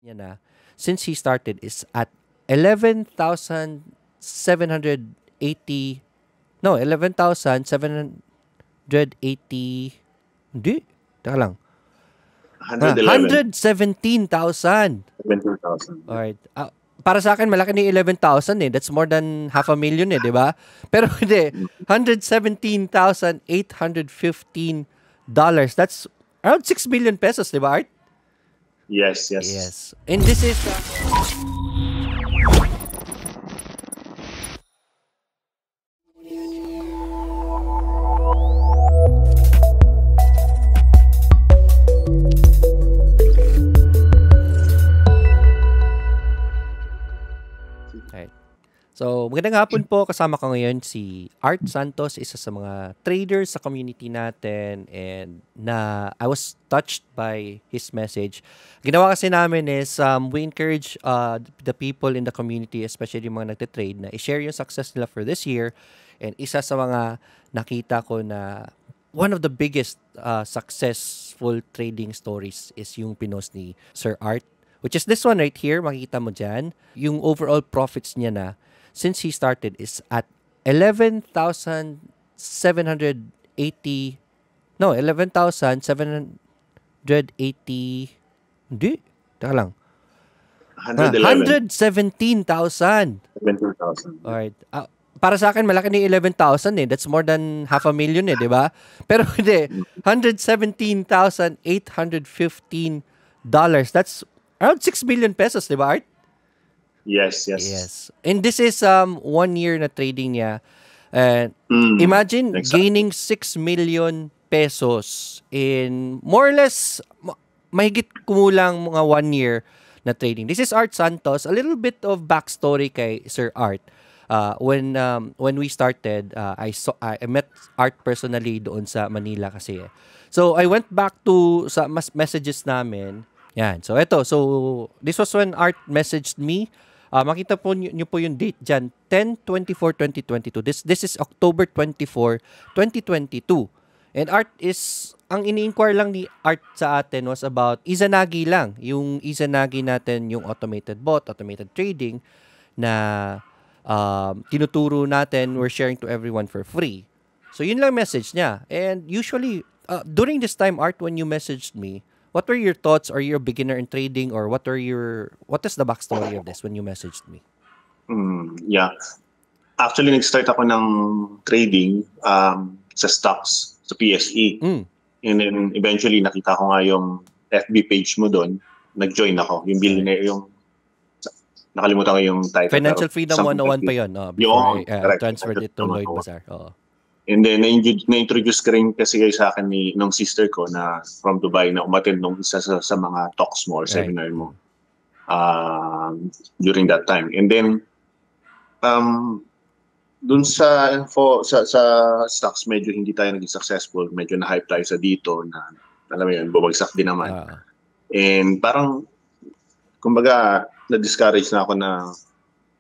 niya na since he started is at 11,780 no 11,780 hindi teka lang 111. 117,000. 17,000. Alright. Para sa akin malaki ni 11,000 eh. That's more than half a million eh, di ba? Pero hindi. $117,815. That's around 6 billion pesos, di ba, Art? Yes. Yes. And this is Right. So, magandang hapon po. Kasama ko ngayon si Art Santos, isa sa mga traders sa community natin, and I was touched by his message. Ginawa kasi namin is we encourage the people in the community, especially yung mga nagtitrade, na i-share yung success nila for this year. And isa sa mga nakita ko na one of the biggest successful trading stories is yung pinost ni Sir Art, which is this one right here. Makikita mo dyan. Yung overall profits niya na since he started is at 11,780 no 11,780 hindi teka lang 111. 117,000. 17,000. Alright. Para sa akin malaki ni 11,000 eh. That's more than half a million eh, di ba? Pero hindi. $117,815. That's around 6 billion pesos, di ba, Art? Yes. And this is 1 year na trading niya. Imagine exactly. gaining 6 million pesos in more or less mahigit kumulang mga 1 year na trading. This is Art Santos. A little bit of backstory kay Sir Art. When we started, I met Art personally doon sa Manila kasi. So I went back to sa messages namin. Yan. So ito. So this was when Art messaged me. Makita po niyo po yung date dyan, 10/24/2022. This is October 24, 2022. And Art is, ang ini-inquire lang ni Art sa atin was about Izanagi lang. Yung Izanagi natin, yung automated bot, automated trading na tinuturo natin, we're sharing to everyone for free. So yun lang message niya. And usually, during this time, Art, when you messaged me, what were your thoughts? Are you a beginner in trading, or what is the backstory of this when you messaged me? Yeah. Actually, nag-start ako ng trading sa stocks, sa PSE. And then eventually, nakita ko nga yung FB page mo doon. Nag-join ako. Yung billionaire, yung nakalimutan ko yung title. Financial Freedom 101 pa yun. Before I transferred it to Lloyd Bazaar. And then, na-introduce ka rin kasi kayo sa akin nung sister ko na from Dubai na umattend nung isa sa mga talks mo or seminar mo during that time. And then, dun sa stocks, medyo hindi tayo naging successful. Medyo na-hype tayo sa dito na, alam mo yun, bumagsak din naman. And parang, kumbaga, na-discourage na ako na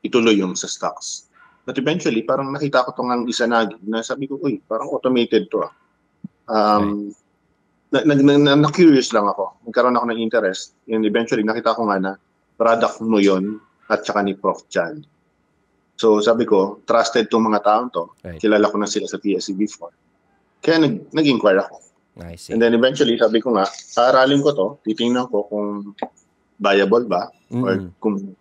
ituloy yung sa stocks. But eventually, parang nakita ko itong Izanagi na sabi ko, uy, parang automated to. Na-curious lang ako. Nagkaroon ako ng interest. And eventually, nakita ko nga na product mo yon at saka ni Prof. Chan. So sabi ko, trusted itong mga taong to. Kilala ko na sila sa PSE before. Kaya nag-inquire ako. And then eventually, sabi ko nga, aralin ko to, titingnan ko kung viable ba or kung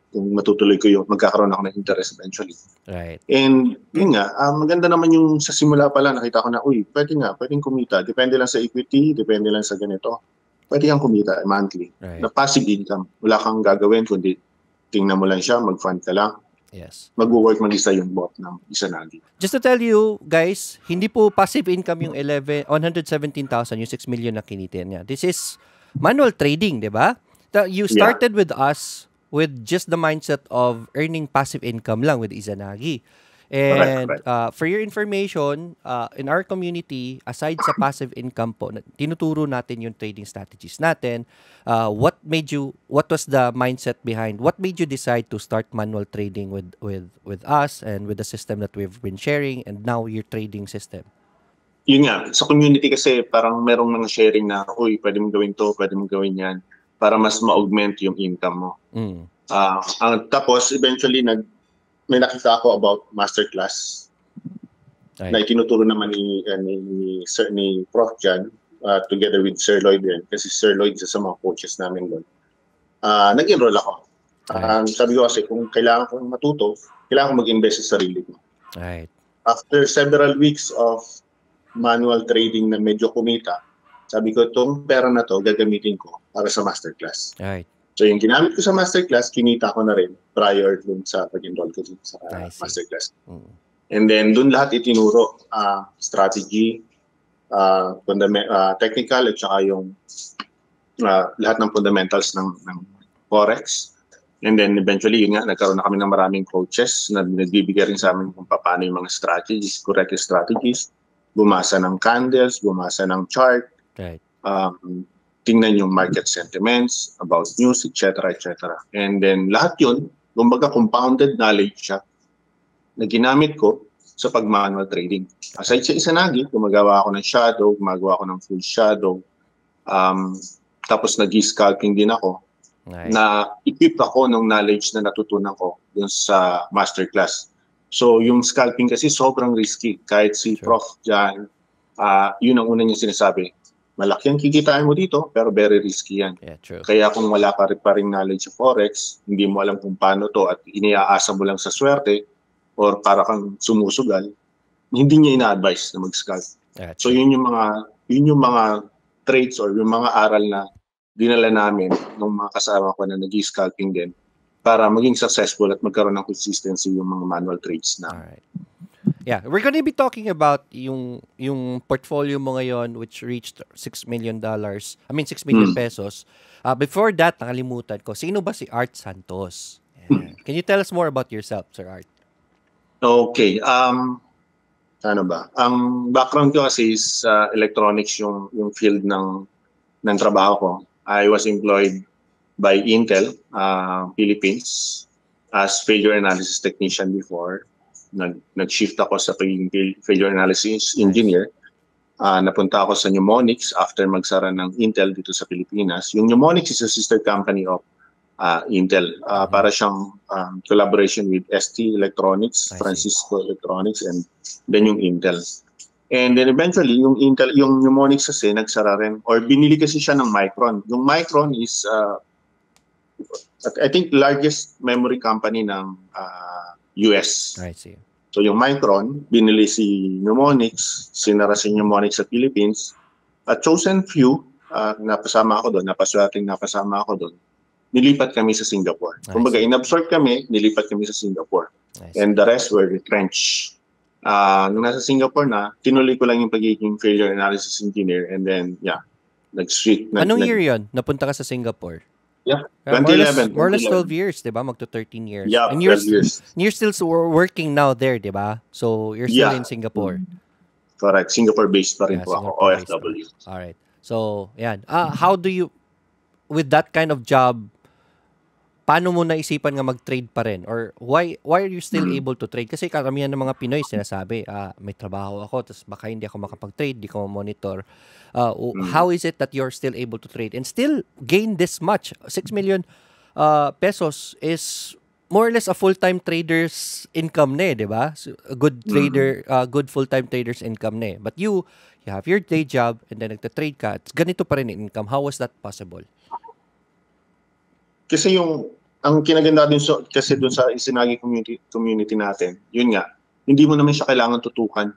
matutuloy ko yung magkakaroon ako ng interest eventually. Right. And yun nga, maganda naman yung sa simula pa lang nakita ko na, pwedeng kumita. Depende lang sa equity, depende lang sa ganito. Pwede kang kumita monthly. Right. Na passive income. Wala kang gagawin kundi tingnan mo lang siya, mag-fund ka lang. Yes. Mag-work mag-isa yung bot ng Izanagi. Just to tell you, guys, hindi po passive income yung 117,000, yung 6 million na kinita niya. This is manual trading, di ba? You started with us with just the mindset of earning passive income lang with Izanagi. And for your information, in our community, aside sa passive income po, tinuturo natin yung trading strategies natin. What was the mindset behind, what made you decide to start manual trading with us and with the system that we've been sharing and now your trading system? Yun nga, sa community kasi parang merong mga sharing na, uy, pwede mong gawin to, pwede mong gawin yan. para mas ma-augment yung income mo. Tapos, eventually, may nakita ako about masterclass na itinuturo naman ni Prof. Jan together with Sir Lloyd din. Kasi Sir Lloyd isa sa mga coaches namin doon. Nag-enroll ako. Sabi ko kasi kung kailangan kong matuto, kailangan kong mag-invest sa sarili ko. Right. After several weeks of manual trading na medyo kumita, sabi ko, itong pera na to gagamitin ko para sa masterclass. Right. So yung ginamit ko sa masterclass, kinita ko na rin prior dun sa pag-enroll ko sa masterclass. And then dun lahat itinuro, strategy, technical at saka yung lahat ng fundamentals ng Forex. And then eventually, yun nga, nagkaroon na kami ng maraming coaches na nagbibigay rin sa amin kung paano yung mga strategies, correct strategies, bumasa ng candles, bumasa ng chart, tingnan yung market sentiments about news, etc. etc. And then lahat yun, kumbaga compounded knowledge siya na ginamit ko sa pag-manual trading. Aside sa Izanagi, gumagawa ako ng shadow, gumagawa ako ng full shadow, tapos nag-scalping din ako. Nice. Na equip ako ng knowledge na natutunan ko dun sa masterclass. So yung scalping kasi sobrang risky. Kahit si Prof. Jan, yun ang una niya sinasabi. Malaki ang kikitain mo dito, pero very risky yan. Yeah, true. Kaya kung wala ka rin knowledge sa Forex, hindi mo alam kung paano to at iniaasa mo lang sa swerte or para kang sumusugal, hindi niya ina-advise na mag-scalp. Yeah, so yun yung mga traits or yung mga aral na dinala namin ng mga kasama ko na nag-scalping din para maging successful at magkaroon ng consistency yung mga manual trades na. Alright. Yeah, we're gonna be talking about yung portfolio mo ngayon which reached $6 million. I mean 6 million pesos. Before that, nakalimutan ko. Sino ba si Art Santos? Yeah. Can you tell us more about yourself, Sir Art? Okay. Ano ba? Ang background ko kasi is electronics yung field ng trabaho ko. I was employed by Intel Philippines as failure analysis technician before. Nag-shift ako sa pagiging failure analysis engineer. Napunta ako sa Mnemonics after magsara ng Intel dito sa Pilipinas. Yung Mnemonics is a sister company of Intel. Para siyang collaboration with ST Electronics, Francisco Electronics, and then yung Intel. And then eventually, yung Mnemonics kasi nagsara rin, or binili kasi siya ng Micron. Yung Micron is, I think, largest memory company ng US. I see. So yung Micron, binili si Mnemonics, sinara si Mnemonics sa Philippines. At chosen few, napasama ako doon, napasama ako doon, nilipat kami sa Singapore. Kumbaga, inabsorb kami, nilipat kami sa Singapore. And the rest were retrenched. Nung nasa Singapore na, tinuloy ko lang yung pagiging failure analysis engineer and then, nag-switch. Anong year yun? Napunta ka sa Singapore? Yeah, 2011. More or less 12 years, di ba? Magto 13 years. Yeah, and 12 years. You're still working now there, di ba? So, you're still in Singapore. Correct. Singapore-based pa rin po ako, OFW. Alright. So, yan. How do you, with that kind of job, paano mo naisipan nga mag-trade pa rin? Or why are you still able to trade? Kasi karamihan ng mga Pinoy sinasabi, may trabaho ako, tapos baka hindi ako makapag-trade, hindi ko monitor. How is it that you're still able to trade and still gain this much? 6 million pesos is more or less a full-time trader's income na di ba? So, a good trader, good full-time trader's income na But you have your day job and then nagta-trade ka, ganito pa rin yung income. How was that possible? Kasi ang kinaganda din kasi doon sa Izanagi community natin, yun nga, hindi mo naman siya kailangan tutukan.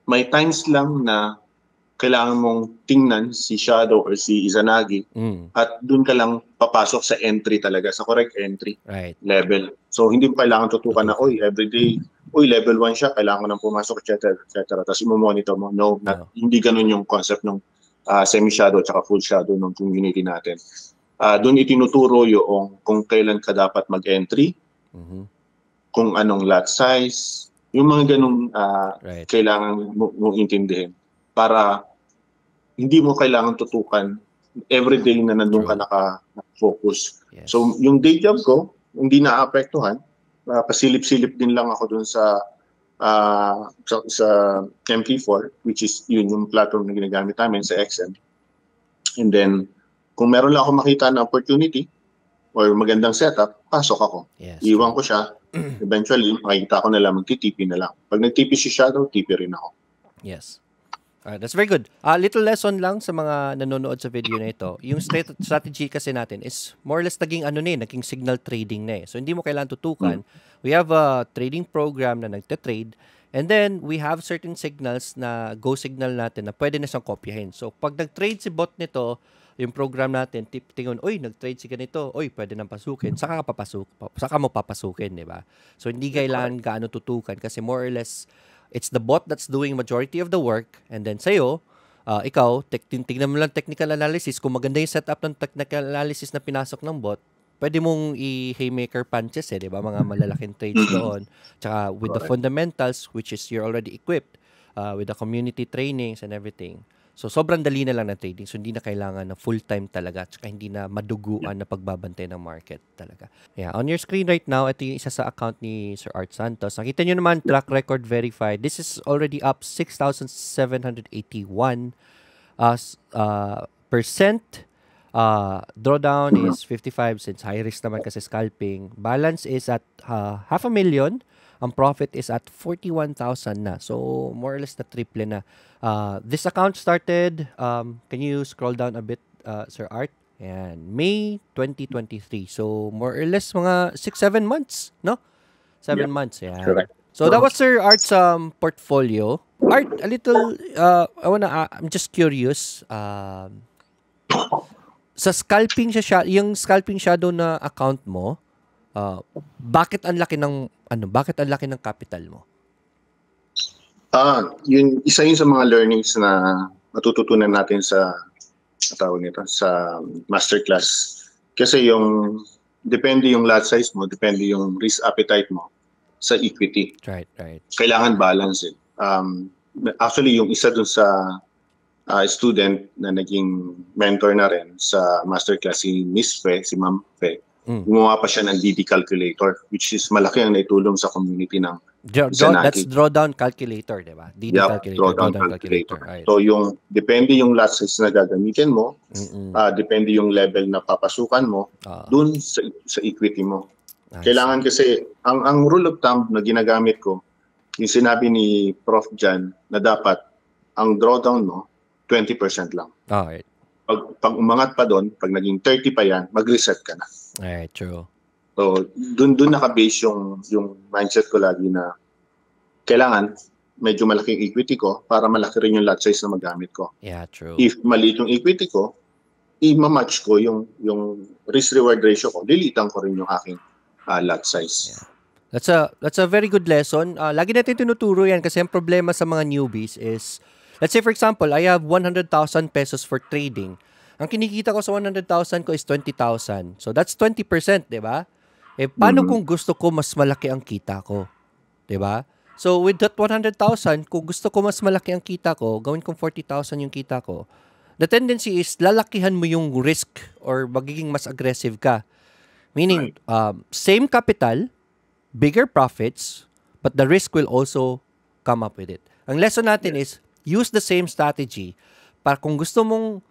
May times lang na kailangan mong tingnan si Shadow or si Izanagi at doon ka lang papasok sa entry talaga, sa correct entry level. So hindi mo kailangan tutukan na, everyday, level 1 siya, kailangan ko nang pumasok, etc. Tapos i-monitor mo. No, hindi ganun yung concept ng semi-shadow at full shadow ng community natin. Doon itinuturo yung kung kailan ka dapat mag-entry, kung anong lot size, yung mga ganung kailangan mong intindihin para hindi mo kailangan tutukan everyday na nandun ka naka-focus. Yes. So yung day job ko, hindi na-apektuhan. Pasilip-silip din lang ako doon sa MP4, which is yun yung platform na ginagamit namin sa XM. And then kung meron lang ako makita na opportunity or magandang setup, pasok ako. Yes. Iwan ko siya. Eventually, makikita ko na lang, magtitipi na lang. Pag nagtipi si Shadow, tipi rin ako. Yes. That's very good. Little lesson lang sa mga nanonood sa video na ito. Yung strategy kasi natin is more or less naging signal trading na eh. So, hindi mo kailangan tutukan. We have a trading program na nagte-trade. And then, we have certain signals na go signal natin na pwede na siyang kopyahin. So, pag nag-trade si bot nito, yung program natin, tingnan, nag-trade si ganito, pwede nang pasukin. Saka mo papasukin, di ba? So, hindi kailangan gaano tutukan kasi more or less, it's the bot that's doing majority of the work, and then sa'yo, ikaw, tingnan mo lang technical analysis. Kung maganda yung setup ng technical analysis na pinasok ng bot, pwede mong i-haymaker punches di ba? Mga malalaking trades doon. Tsaka with the fundamentals, which is you're already equipped with the community trainings and everything. So, sobrang dali na lang na trading. So, hindi na kailangan na full-time talaga. Tsaka hindi na maduguan na pagbabantay ng market talaga. Yeah. On your screen right now, ito yung isa sa account ni Sir Art Santos. Nakita nyo naman, track record verified. This is already up 6,781 percent. Drawdown is 55 since high risk naman kasi scalping. Balance is at 500,000. Ang profit is at 41,000 na. So, more or less na triple na. This account started, can you scroll down a bit, Sir Art? Ayan, May 2023. So, more or less mga 6-7 months, no? 7 months, yeah. Correct. So, that was Sir Art's portfolio. Art, a little, I'm just curious, sa scalping yung scalping shadow na account mo, bakit ang laki ng capital mo? Yun isa yun sa mga learnings na matututunan natin sa masterclass. Kasi depende yung lot size mo, depende yung risk appetite mo sa equity. Right. Kailangan balance it. Actually, yung isa dun sa student na naging mentor na rin sa masterclass, si Miss Fe, si Ma'am Fe, gumawa pa siya ng DD calculator, which is malaki ang naitulong sa community ng that's drawdown calculator, di ba? DD drawdown calculator. Right. So, depende yung lot size na gagamitin mo, depende yung level na papasukan mo, dun sa equity mo. Kailangan kasi, ang rule of thumb na ginagamit ko, yung sinabi ni Prof. Jan, na dapat, ang drawdown mo, 20% lang. Alright. Pag umangat pa doon, pag naging 30 pa yan, mag-reset ka na. Alright, true. So, dun naka-base yung mindset ko lagi na kailangan medyo malaki yung equity ko para malaki rin yung lot size na magamit ko. Yeah, true. If maliit yung equity ko, i-match ko yung risk-reward ratio ko, lilitan ko rin yung aking lot size. Yeah. That's a very good lesson. Lagi natin tinuturo yan kasi ang problema sa mga newbies is, let's say for example, I have 100,000 pesos for trading. Ang kinikita ko sa 100,000 ko is 20,000. So that's 20%, di ba? Paano kung gusto ko mas malaki ang kita ko? Di ba? So with that 100,000, kung gusto ko mas malaki ang kita ko, gawin kong 40,000 yung kita ko, the tendency is lalakihan mo yung risk or magiging mas aggressive ka. Meaning, same capital, bigger profits, but the risk will also come up with it. Ang lesson natin is, use the same strategy para kung gusto mong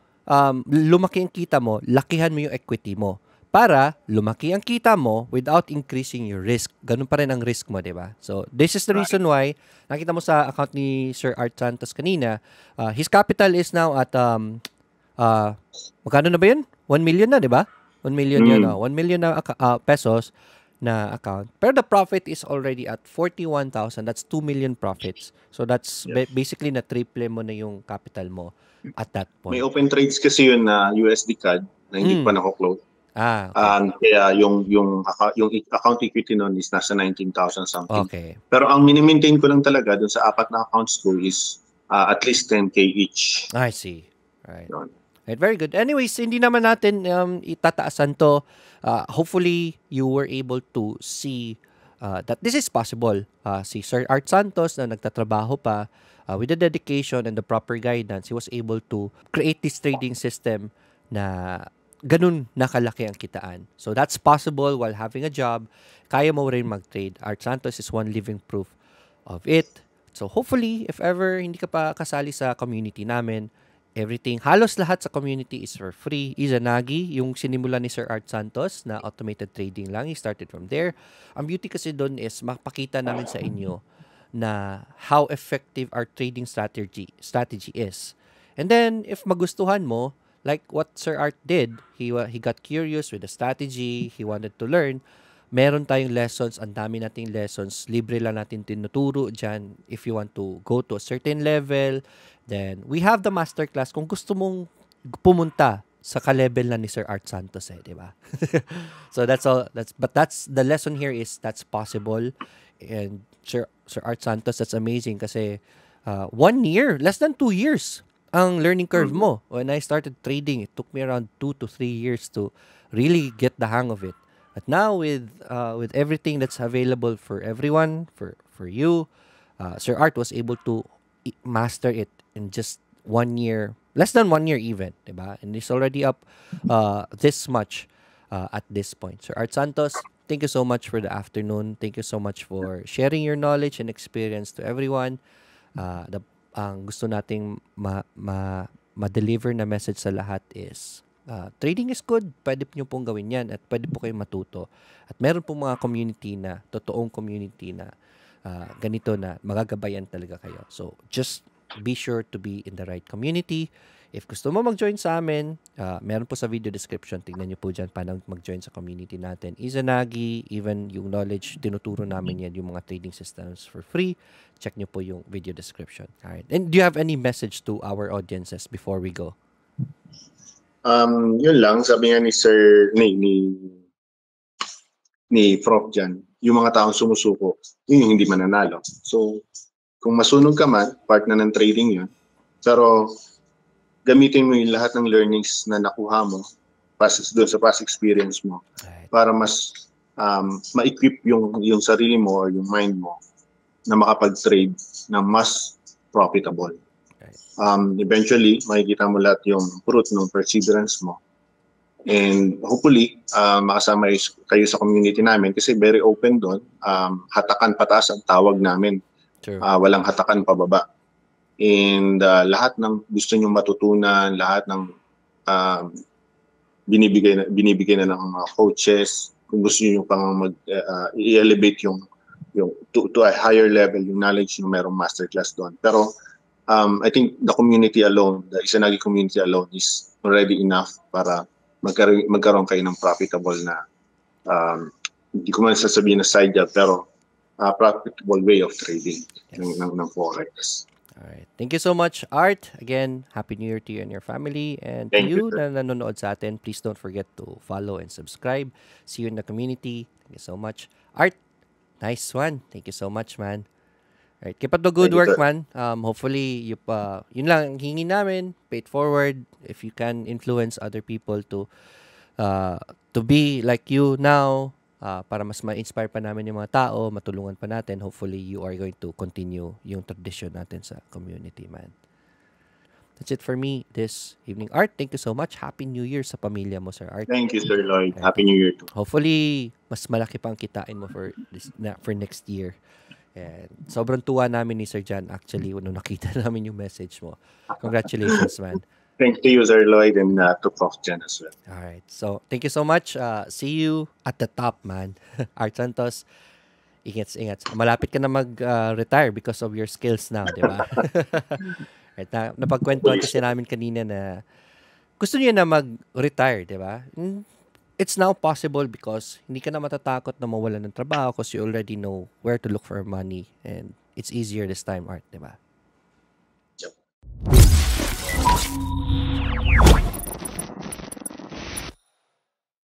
lumaki ang kita mo, lakihan mo yung equity mo para lumaki ang kita mo without increasing your risk. Ganun pa rin ang risk mo, di ba? So, this is the reason why, nakita mo sa account ni Sir Art Santos kanina, his capital is now at, magkano na ba yun? 1 million na, di ba? 1 million yun, 1 million na pesos na account. Pero the profit is already at 41,000. That's 2 million profits. So that's basically na triple mo na yung capital mo at that point. May open trades kasi yun na USD CAD na hindi pa nako-close. Okay. Kaya yung account equity nun is nasa 19,000 something. Okay. Pero ang mini-maintain ko lang talaga dun sa 4 na accounts ko is at least 10K each. I see. Right. Right, very good. Anyways, hindi naman natin itataasan to. Hopefully, you were able to see that this is possible. Si Sir Art Santos na nagtatrabaho pa, with the dedication and the proper guidance, he was able to create this trading system na ganun nakalaki ang kitaan. So that's possible while having a job. Kaya mo rin mag-trade. Art Santos is one living proof of it. So hopefully, if ever hindi ka pa kasali sa community namin, everything, halos lahat sa community is for free. Izanagi, yung sinimula ni Sir Art Santos na automated trading lang, he started from there. Ang beauty kasi doon is mapakita namin sa inyo na how effective our trading strategy is. And then if magustuhan mo, like what Sir Art did, he got curious with the strategy, he wanted to learn. Meron tayong lessons, ang dami nating lessons, libre lang natin tinuturo dyan. If you want to go to a certain level, then we have the masterclass kung gusto mong pumunta sa ka-level na ni Sir Art Santos di ba? So that's all. That's the lesson here is that's possible. And Sir Art Santos, that's amazing kasi 1 year, less than 2 years ang learning curve mo. When I started trading, it took me around 2 to 3 years to really get the hang of it. But now with everything that's available for everyone, for you, Sir Art was able to master it in just 1 year, less than 1 year even, diba? And he's already up this much at this point. Sir Art Santos, thank you so much for the afternoon. Thank you so much for sharing your knowledge and experience to everyone. Ang gusto nating ma-deliver na message sa lahat is trading is good. Pwede nyo pong gawin yan at pwede po kayong matuto. At meron pong mga community na, totoong community na ganito na magagabayan talaga kayo. So, just be sure to be in the right community. If gusto mo mag-join sa amin, meron po sa video description. Tingnan nyo po dyan paano mag-join sa community natin. Izanagi, even yung knowledge, tinuturo namin yan, yung mga trading systems for free. Check nyo po yung video description. Alright. And do you have any message to our audiences before we go? Yun lang, sabi nga ni Sir, ni Prof dyan, yung mga taong sumusuko, yun yung hindi mananalo. So, kung masunog ka man, part na ng trading yun. Pero, gamitin mo yung lahat ng learnings na nakuha mo doon sa past experience mo para mas ma-equip yung sarili mo or yung mind mo na makapag-trade na mas profitable. Eventually, makikita mo lahat yung fruit ng perseverance mo. And hopefully, makasama kayo sa community namin kasi very open doon. Hatakan pataas ang tawag namin. Walang hatakan pababa. And lahat ng gusto nyo matutunan, lahat ng binibigay na ng mga coaches, kung gusto nyo pang i-elevate yung to a higher level, yung knowledge nyo, merong masterclass doon. Pero I think the community alone, the Izanagi community alone is already enough para magkaroon kayo ng profitable na, hindi ko man sasabihin na side job, pero profitable way of trading ng Forex. All right. Thank you so much, Art. Again, Happy New Year to you and your family. And to you na nanonood sa atin, please don't forget to follow and subscribe. See you in the community. Thank you so much. Art, nice one. Thank you so much, man. All right. Keep up the good work, man. Hopefully, yun lang ang hingi namin. Pay it forward. If you can influence other people to be like you now, para mas ma-inspire pa namin yung mga tao, matulungan pa natin, hopefully you are going to continue yung tradition natin sa community, man. That's it for me this evening. Art, thank you so much. Happy New Year sa pamilya mo, Sir Art. Thank you, Sir Lloyd. Happy New Year too. Hopefully, mas malaki pang kitain mo for next year. And sobrang tuwa namin ni Sir John actually nung nakita namin yung message mo. Congratulations, man. Thanks to you, Sir Lloyd, and to Prof. Jen as well. All right. So, thank you so much. See you at the top, man. Art Santos, ingat. Malapit ka na mag-retire because of your skills now, di ba? Right, napagkwentuhan kasi namin kanina na gusto niya na mag-retire, di ba? It's now possible because hindi ka na matatakot na mawalan ng trabaho because you already know where to look for money and it's easier this time, Art, di ba? Yep.